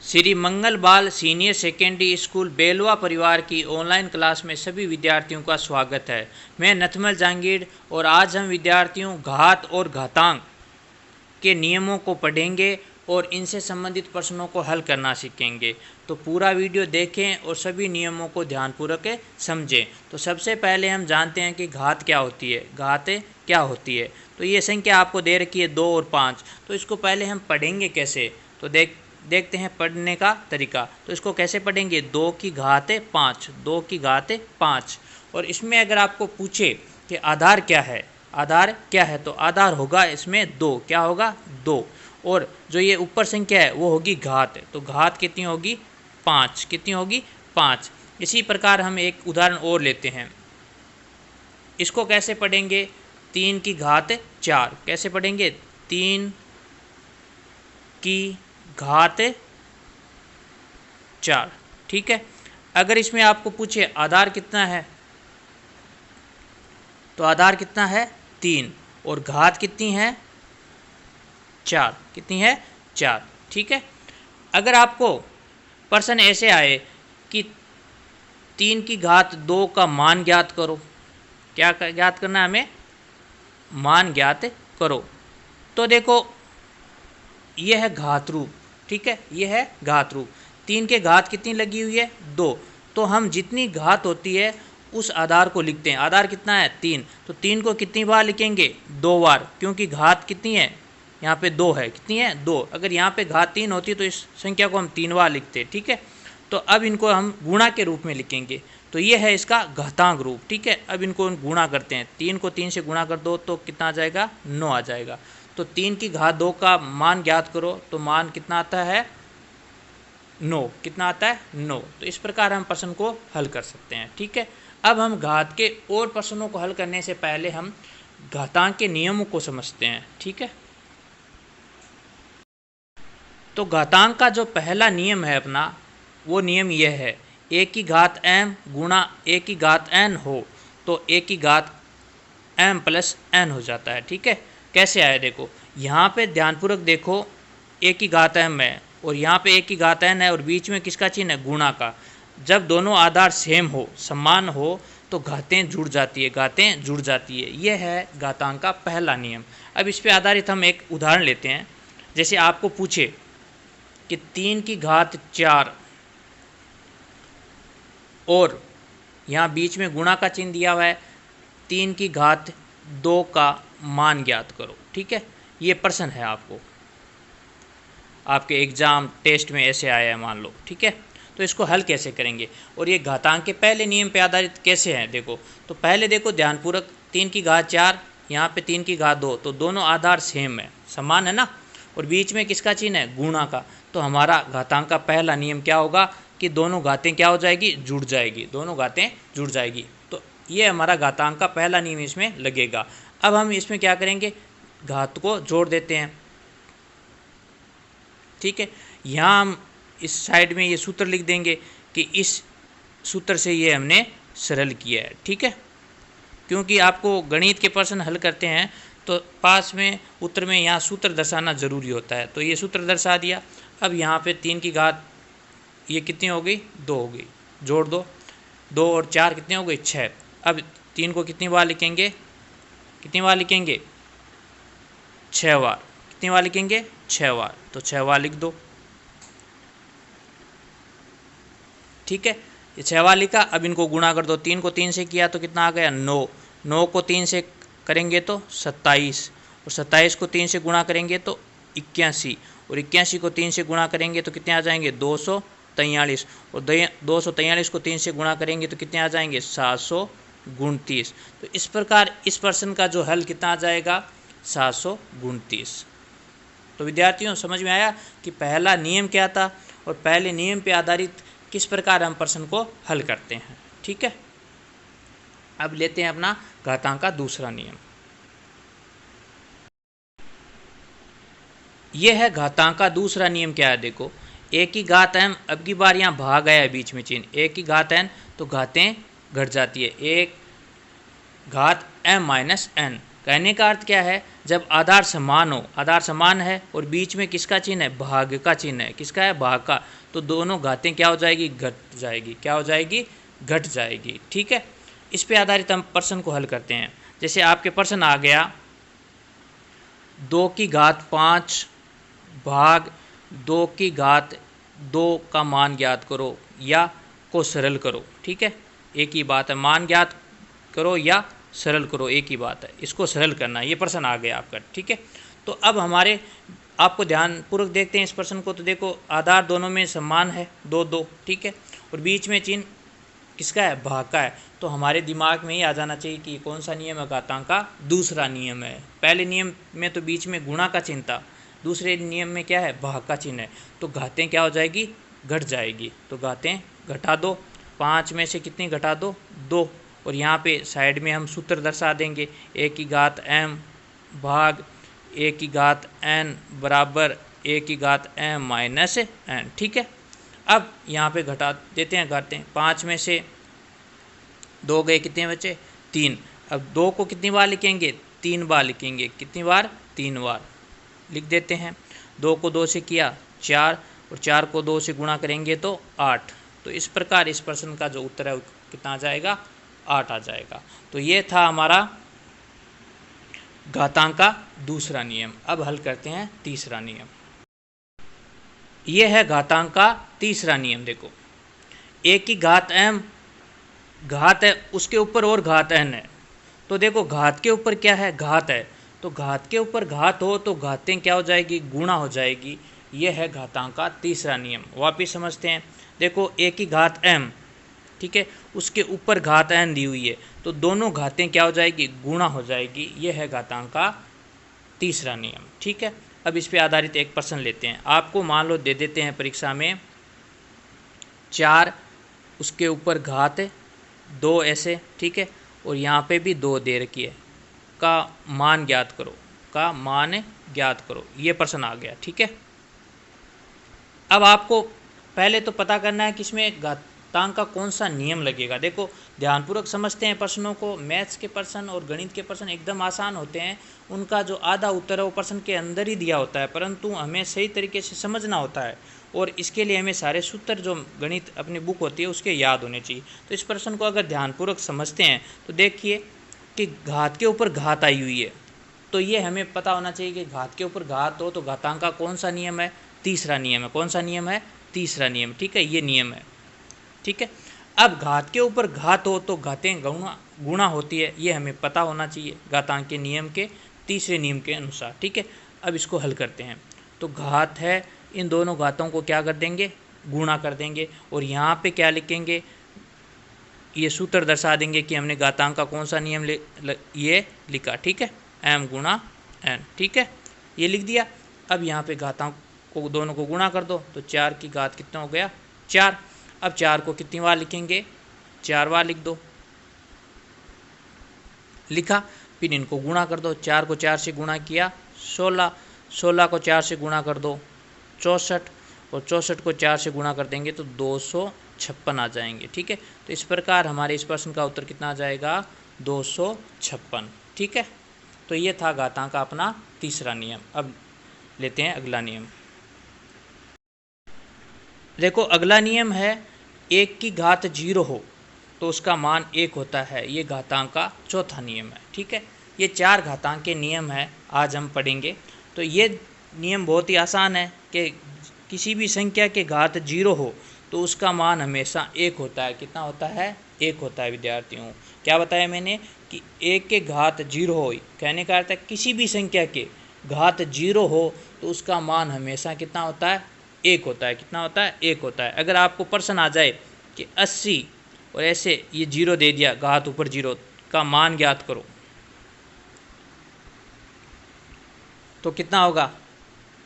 श्री मंगल बाल senior secondary school Belwa परिवार की ऑनलाइन क्लास में सभी विद्यार्थियों का स्वागत है। मैं नथमल जहांगीर और आज हम विद्यार्थियों घात और घातांक के नियमों को पढ़ेंगे और इनसे संबंधित प्रश्नों को हल करना सीखेंगे। तो पूरा वीडियो देखें और सभी नियमों को ध्यानपूर्वक समझें। तो सबसे पहले हम जानते हैं कि घात क्या होती है। घात क्या होती है? तो ये संख्या आपको दे रखी है 2 और 5। तो इसको पहले हम पढ़ेंगे कैसे, तो देखते हैं पढ़ने का तरीका। तो इसको कैसे पढ़ेंगे? 2 की घात 5, 2 की घात 5। और इसमें अगर आपको पूछे कि आधार क्या है, आधार क्या है, तो आधार होगा इसमें 2। क्या होगा? 2। और जो ये ऊपर संख्या है वो होगी घात। तो घात कितनी होगी? 5। कितनी होगी? 5। इसी प्रकार हम एक उदाहरण और लेते हैं। इसको कैसे पढ़ेंगे? 3 की घात 4। कैसे पढ़ेंगे? 3 की घात 4। ठीक है। अगर इसमें आपको पूछे आधार कितना है, तो आधार कितना है? 3 और घात कितनी है? 4। कितनी है? 4। ठीक है। अगर आपको प्रश्न ऐसे आए कि 3 की घात 2 का मान ज्ञात करो, क्या ज्ञात करना है हमें? मान ज्ञात करो। तो देखो यह है घात रूप। ठीक है, यह है घात रूप। 3 के घात कितनी लगी हुई है? 2। तो हम जितनी घात होती है उस आधार को लिखते हैं। आधार कितना है? 3। तो 3 को कितनी बार लिखेंगे? 2 बार, क्योंकि घात कितनी है? यहाँ पे 2 है। कितनी है? 2। अगर यहाँ पे घात 3 होती तो इस संख्या को हम 3 बार लिखते। ठीक है। तो अब इनको हम गुणा के रूप में लिखेंगे। तो ये है इसका घातांक रूप। ठीक है। अब इनको गुणा करते हैं। 3 को 3 से गुणा कर दो तो कितना आ जाएगा? 9 आ जाएगा। तो 3 की घात 2 का मान ज्ञात करो, तो मान कितना आता है? 9। कितना आता है? 9। तो इस प्रकार हम प्रश्न को हल कर सकते हैं। ठीक है। अब हम घात के और प्रश्नों को हल करने से पहले हम घातांक के नियमों को समझते हैं। ठीक है। तो घातांक का जो पहला नियम है अपना, वो नियम यह है, a की घात m गुणा a की घात n हो तो a की घात m प्लस n हो जाता है। ठीक है। कैसे आया देखो, यहाँ पे ध्यानपूर्वक देखो, a की घात m है और यहाँ पे a की घात n है और बीच में किसका चिन्ह है? गुणा का। जब दोनों आधार सेम हो, समान हो, तो घातें जुड़ जाती है, घातें जुड़ जाती है। यह है घातांक का पहला नियम। अब इस पे आधारित हम एक उदाहरण लेते हैं। जैसे आपको पूछे कि 3 की घात 4 और यहाँ बीच में गुणा का चिन्ह दिया हुआ है, 3 की घात 2 का मान ज्ञात करो। ठीक है। ये प्रश्न है आपके एग्जाम टेस्ट में ऐसे आया है मान लो। ठीक है। तो इसको हल कैसे करेंगे और ये घातांक के पहले नियम पे आधारित कैसे है देखो। तो पहले देखो ध्यानपूर्वक, 3 की घात 4, यहाँ पे 3 की घात 2, तो दोनों आधार सेम है, समान है ना, और बीच में किसका चिन्ह है? गुणा का। तो हमारा घातांक का पहला नियम क्या होगा कि दोनों घातें क्या हो जाएगी? जुड़ जाएगी। दोनों घातें जुड़ जाएगी। तो ये हमारा घातांक का पहला नियम इसमें लगेगा। अब हम इसमें क्या करेंगे? घात को जोड़ देते हैं। ठीक है। यहाँ हम इस साइड में ये सूत्र लिख देंगे कि इस सूत्र से ये हमने सरल किया है। ठीक है। क्योंकि आपको गणित के प्रश्न हल करते हैं तो पास में उत्तर में यहाँ सूत्र दर्शाना जरूरी होता है। तो ये सूत्र दर्शा दिया। अब यहाँ पे 3 की घात ये कितनी हो गई? 2 हो गई। जोड़ दो, 2 और 4 कितने हो गए? 6। अब 3 को कितनी बार लिखेंगे? कितनी बार लिखेंगे? 6 बार। कितनी बार लिखेंगे? 6 बार। तो 6 बार लिख दो। ठीक है। ये 6 बार लिखा। अब इनको गुणा कर दो। 3 को 3 से किया तो कितना आ गया? 9। 9 को 3 से करेंगे तो 27, और 27 को 3 से गुणा करेंगे तो 81, और 81 को 3 से गुणा करेंगे तो कितने आ जाएंगे? 243, और 243 को 3 से गुणा करेंगे तो कितने आ जाएंगे? 729। तो इस प्रकार इस प्रश्न का जो हल कितना आ जाएगा? 729। तो विद्यार्थियों समझ में आया कि पहला नियम क्या था और पहले नियम पे आधारित किस प्रकार हम प्रश्न को हल करते हैं। ठीक है। अब लेते हैं अपना घातांक का दूसरा नियम। यह है घातांक का दूसरा नियम। क्या है देखो, a की घात m, अब की बार यहाँ भाग आया है बीच में चिन्ह, a की घात n, तो घातें घट जाती है। एक घात m माइनस n, कहने का अर्थ क्या है, जब आधार समान हो, आधार समान है और बीच में किसका चिन्ह है, भाग का चिन्ह है, किसका है, भाग का, तो दोनों घातें क्या हो जाएगी, घट जाएगी, क्या हो जाएगी, घट जाएगी। ठीक है, इस पे आधारित हम प्रश्न को हल करते हैं। जैसे आपके प्रश्न आ गया 2 की घात 5 भाग 2 की घात 2 का मान ज्ञात करो या को सरल करो। ठीक है, एक ही बात है, मान ज्ञात करो या सरल करो, एक ही बात है, इसको सरल करना, ये प्रश्न आ गया आपका। ठीक है, तो अब हमारे आपको ध्यानपूर्वक देखते हैं इस प्रश्न को। तो देखो आधार दोनों में समान है, 2 2। ठीक है, और बीच में चिन्ह किसका है, भाग का है। तो हमारे दिमाग में ही आ जाना चाहिए कि कौन सा नियम है, घातांक का दूसरा नियम है। पहले नियम में तो बीच में गुणा का चिन्ह था, दूसरे नियम में क्या है, भाग का चिन्ह है। तो घातें क्या हो जाएगी, घट जाएगी। तो घातें घटा दो, 5 में से कितनी घटा दो, 2। और यहाँ पे साइड में हम सूत्र दर्शा देंगे, a की घात m भाग a की घात n बराबर a की घात m माइनस n। ठीक है, अब यहाँ पे घटा देते हैं घातें, 5 में से 2 गए, कितने बचे, 3। अब 2 को कितनी बार लिखेंगे, 3 बार लिखेंगे, कितनी बार, 3 बार लिख देते हैं। 2 को 2 से किया 4 और 4 को 2 से गुणा करेंगे तो 8। तो इस प्रकार इस प्रश्न का जो उत्तर है कितना आ जाएगा, 8 आ जाएगा। तो ये था हमारा घातांक का दूसरा नियम। अब हल करते हैं तीसरा नियम। ये है घातांक का तीसरा नियम। देखो a की घात m घात है, उसके ऊपर और घात n है। तो देखो घात के ऊपर क्या है, घात है, तो घात के ऊपर घात हो तो घातें क्या हो जाएगी, गुणा हो जाएगी। यह है घातांक का तीसरा नियम। वापिस समझते हैं। देखो a की घात m, ठीक है, उसके ऊपर घात n दी हुई है, तो दोनों घातें क्या हो जाएगी, गुणा हो जाएगी। यह है घातांक का तीसरा नियम। ठीक है, अब इस पे आधारित एक प्रश्न लेते हैं। आपको मान लो दे देते हैं परीक्षा में 4, उसके ऊपर घात 2 ऐसे, ठीक है, और यहाँ पे भी 2 दे रखी है, का मान ज्ञात करो, का मान ज्ञात करो। ये प्रश्न आ गया। ठीक है, अब आपको पहले तो पता करना है कि इसमें घातांक का कौन सा नियम लगेगा। देखो ध्यानपूर्वक समझते हैं प्रश्नों को। मैथ्स के प्रश्न और गणित के प्रश्न एकदम आसान होते हैं, उनका जो आधा उत्तर है वो प्रश्न के अंदर ही दिया होता है, परंतु हमें सही तरीके से समझना होता है और इसके लिए हमें सारे सूत्र जो गणित अपनी बुक होती है उसके याद होने चाहिए। तो इस प्रश्न को अगर ध्यानपूर्वक समझते हैं तो देखिए कि घात के ऊपर घात आई हुई है, तो ये हमें पता होना चाहिए कि घात के ऊपर घात हो तो घातांक का कौन सा नियम है, तीसरा नियम है। कौन सा नियम है, तीसरा नियम। ठीक है, ये नियम है। ठीक है, अब घात के ऊपर घात हो तो घातें गुणा होती है, ये हमें पता होना चाहिए घातांक के नियम के तीसरे नियम के अनुसार। ठीक है, अब इसको हल करते हैं। तो घात है, इन दोनों घातों को क्या कर देंगे, गुणा कर देंगे, और यहाँ पे क्या लिखेंगे, ये सूत्र दर्शा देंगे कि हमने घातांक का कौन सा नियम ये लिखा। ठीक है, m गुणा n। ठीक है, ये लिख दिया। अब यहाँ पे घातांक को दोनों को गुणा कर दो, तो 4 की घात कितना हो गया, 4। अब 4 को कितनी बार लिखेंगे, 4 बार लिख दो, लिखा। फिर इनको गुणा कर दो, 4 को 4 से गुणा किया 16, 16 को 4 से गुणा कर दो 64, और 64 को 4 से गुणा कर देंगे तो 256 आ जाएंगे। ठीक है, तो इस प्रकार हमारे इस प्रश्न का उत्तर कितना आ जाएगा, 256। ठीक है, तो ये था घातांक का अपना तीसरा नियम। अब लेते हैं अगला नियम। देखो अगला नियम है 1 की घात 0 हो तो उसका मान 1 होता है। ये घातांक का चौथा नियम है। ठीक है, ये 4 घातांक के नियम है, आज हम पढ़ेंगे। तो ये नियम बहुत ही आसान है कि किसी भी संख्या के घात 0 हो तो उसका मान हमेशा 1 होता है। कितना होता है, 1 होता है विद्यार्थियों। क्या बताया मैंने कि 1 के घात 0 हो, कहने का अर्थ है किसी भी संख्या के घात 0 हो तो उसका मान हमेशा कितना होता है, 1 होता है। कितना होता है, 1 होता है। अगर आपको प्रश्न आ जाए कि 80 और ऐसे ये 0 दे दिया, घात ऊपर 0 का मान ज्ञात करो, तो कितना होगा,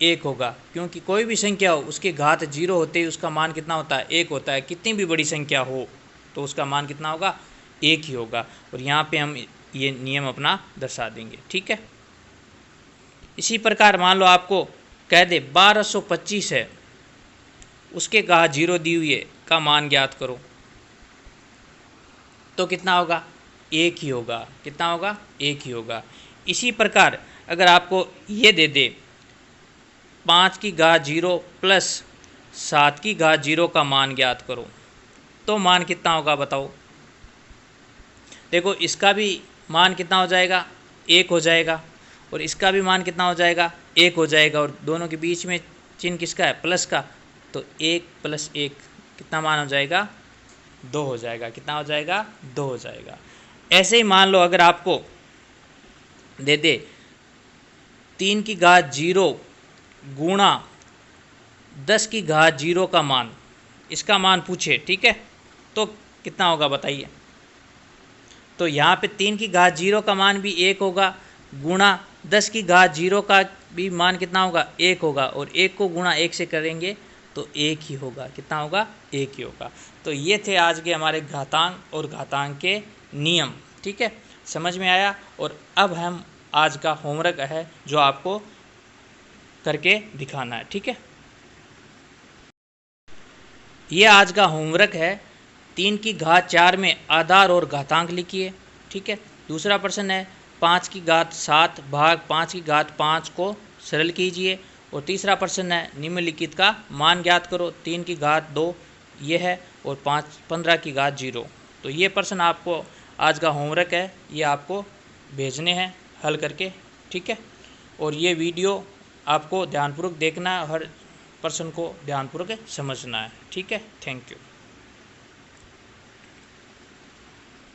1 होगा, क्योंकि कोई भी संख्या हो उसके घात 0 होते ही उसका मान कितना होता है, 1 होता है। कितनी भी बड़ी संख्या हो तो उसका मान कितना होगा, 1 ही होगा। और यहाँ पे हम ये नियम अपना दर्शा देंगे। ठीक है, इसी प्रकार मान लो आपको कह दे 1225 है, उसके घात 0 दी हुई है, का मान ज्ञात करो, तो कितना होगा, 1 ही होगा। कितना होगा, 1 ही होगा। इसी प्रकार अगर आपको ये दे दे 5 की घात 0 प्लस 7 की घात 0 का मान ज्ञात करो, तो मान कितना होगा बताओ। देखो इसका भी मान कितना हो जाएगा, 1 हो जाएगा, और इसका भी मान कितना हो जाएगा, 1 हो जाएगा, और दोनों के बीच में चिन्ह किसका है, प्लस का, तो 1 + 1 कितना मान हो जाएगा, 2 हो जाएगा। कितना हो जाएगा, 2 हो जाएगा। ऐसे ही मान लो अगर आपको दे दे 3 की घात 0 गुणा 10 की घात 0 का मान, इसका मान पूछे, ठीक है, तो कितना होगा बताइए। तो यहाँ पे 3 की घात 0 का मान भी 1 होगा, गुणा 10 की घात 0 का भी मान कितना होगा, 1 होगा, और 1 को गुणा 1 से करेंगे तो 1 ही होगा। कितना होगा, 1 ही होगा। तो ये थे आज के हमारे घातांक और घातांक के नियम, ठीक है, समझ में आया। और अब हम आज का होमवर्क है जो आपको करके दिखाना है, ठीक है। ये आज का होमवर्क है, 3 की घात 4 में आधार और घातांक लिखिए, ठीक है। दूसरा प्रश्न है 5 की घात 7 भाग 5 की घात 5 को सरल कीजिए। और तीसरा प्रश्न है निम्नलिखित का मान ज्ञात करो, 3 की घात 2 ये है, और 15 की घात 0। तो ये प्रश्न आपको आज का होमवर्क है, ये आपको भेजने हैं हल करके, ठीक है। और ये वीडियो आपको ध्यानपूर्वक देखना है, हर प्रश्न को ध्यानपूर्वक समझना है, ठीक है। Thank you.